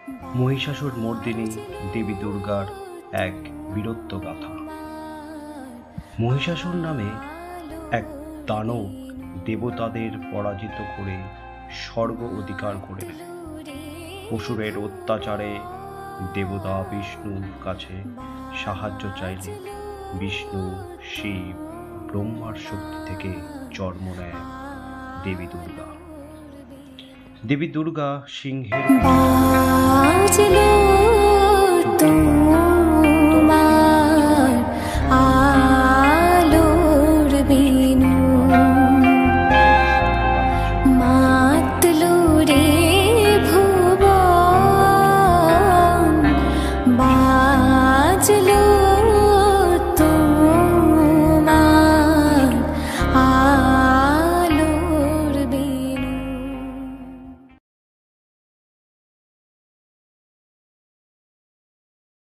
মহিষাসুর মর্দিনী দেবী দুর্গার এক বীরত্ব গাথা। মহিষাসুর নামে এক দানব দেবতাদের পরাজিত করে স্বর্গ অধিকার করে নেয়। অসুরের অত্যাচারে দেবতা বিষ্ণুর কাছে সাহায্য চাইলে বিষ্ণু, শিব, ব্রহ্মার শক্তি থেকে জন্ম নেয় দেবী দুর্গা। দেবী দুর্গা সিংহের পিঠে